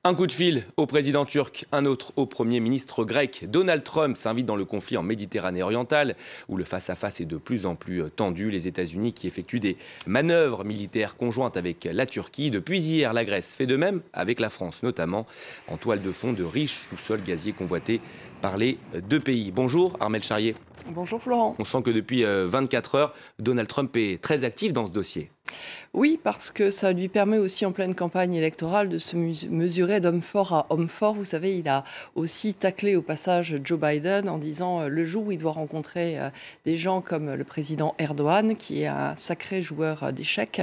Un coup de fil au président turc, un autre au Premier ministre grec. Donald Trump s'invite dans le conflit en Méditerranée orientale, où le face-à-face est de plus en plus tendu. Les États-Unis qui effectuent des manœuvres militaires conjointes avec la Turquie. Depuis hier, la Grèce fait de même avec la France, notamment en toile de fond de riches sous-sols gaziers convoités par les deux pays. Bonjour Armelle Charrier. Bonjour Florent. On sent que depuis 24 heures, Donald Trump est très actif dans ce dossier. Oui, parce que ça lui permet aussi en pleine campagne électorale de se mesurer d'homme fort à homme fort. Vous savez, il a aussi taclé au passage Joe Biden en disant le jour où il doit rencontrer des gens comme le président Erdogan, qui est un sacré joueur d'échecs,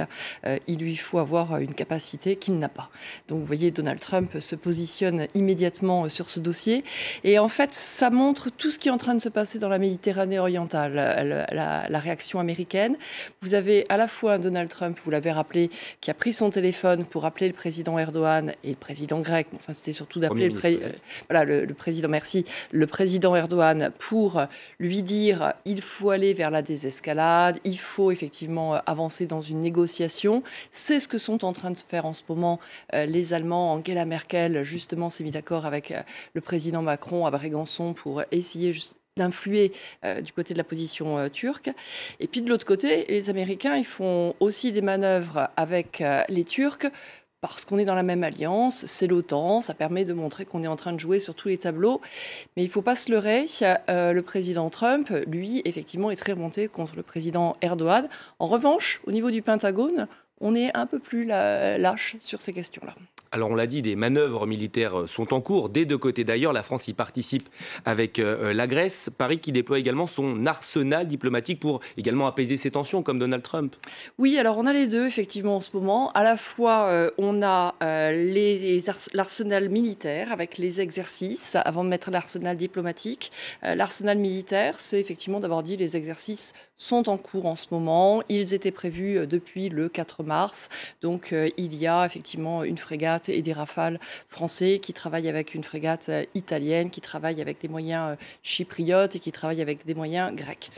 il lui faut avoir une capacité qu'il n'a pas. Donc vous voyez, Donald Trump se positionne immédiatement sur ce dossier. Et en fait, ça montre tout ce qui est en train de se passer dans la Méditerranée orientale, la réaction américaine. Vous avez à la fois un Donald Trump, vous l'avez rappelé, qui a pris son téléphone pour appeler le président Erdogan et le président grec. Enfin, c'était surtout d'appeler le président Erdogan pour lui dire il faut aller vers la désescalade, il faut effectivement avancer dans une négociation. C'est ce que sont en train de se faire en ce moment les Allemands. Angela Merkel, justement, s'est mis d'accord avec le président Macron à Brégançon pour essayer d'influer du côté de la position turque. Et puis de l'autre côté, les Américains, ils font aussi des manœuvres avec les Turcs parce qu'on est dans la même alliance, c'est l'OTAN, ça permet de montrer qu'on est en train de jouer sur tous les tableaux. Mais il ne faut pas se leurrer, le président Trump, lui, effectivement, est très remonté contre le président Erdogan. En revanche, au niveau du Pentagone, on est un peu plus lâche sur ces questions-là. Alors on l'a dit, des manœuvres militaires sont en cours, des deux côtés d'ailleurs. La France y participe avec la Grèce. Paris qui déploie également son arsenal diplomatique pour également apaiser ces tensions, comme Donald Trump. Oui, alors on a les deux, effectivement, en ce moment. À la fois, on a l'arsenal militaire avec les exercices, avant de mettre l'arsenal diplomatique. L'arsenal militaire, c'est effectivement d'avoir dit les exercices sont en cours en ce moment. Ils étaient prévus depuis le 4 mars. Donc il y a effectivement une frégate et des rafales français qui travaillent avec une frégate italienne, qui travaillent avec des moyens chypriotes et qui travaillent avec des moyens grecs.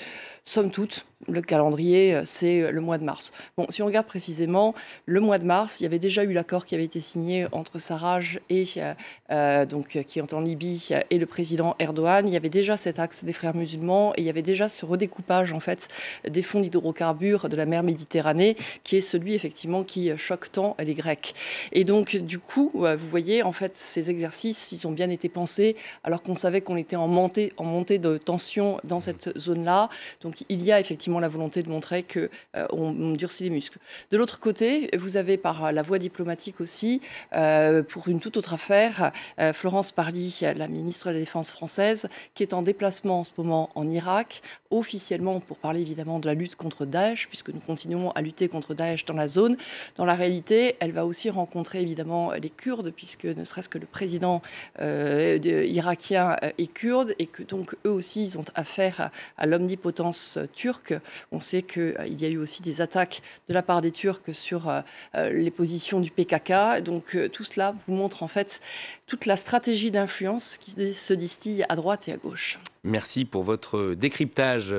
Somme toute, le calendrier, c'est le mois de mars. Bon, si on regarde précisément, le mois de mars, il y avait déjà eu l'accord qui avait été signé entre Sarraj et qui est en Libye et le président Erdogan. Il y avait déjà cet axe des frères musulmans et il y avait déjà ce redécoupage en fait des fonds d'hydrocarbures de la mer Méditerranée, qui est celui effectivement qui choque tant les Grecs. Et donc du coup, vous voyez, en fait, ces exercices, ils ont bien été pensés alors qu'on savait qu'on était en montée de tension dans cette zone-là. Donc il y a effectivement la volonté de montrer qu'on durcit les muscles. De l'autre côté, vous avez par la voie diplomatique aussi, pour une toute autre affaire, Florence Parly, la ministre de la Défense française, qui est en déplacement en ce moment en Irak, officiellement pour parler évidemment de la lutte contre Daesh, puisque nous continuons à lutter contre Daesh dans la zone. Dans la réalité, elle va aussi rencontrer évidemment les Kurdes, puisque ne serait-ce que le président irakien est kurde, et que donc eux aussi, ils ont affaire à l'omnipotence turque. On sait qu'il y a eu aussi des attaques de la part des Turcs sur les positions du PKK. Donc tout cela vous montre en fait toute la stratégie d'influence qui se distille à droite et à gauche. Merci pour votre décryptage.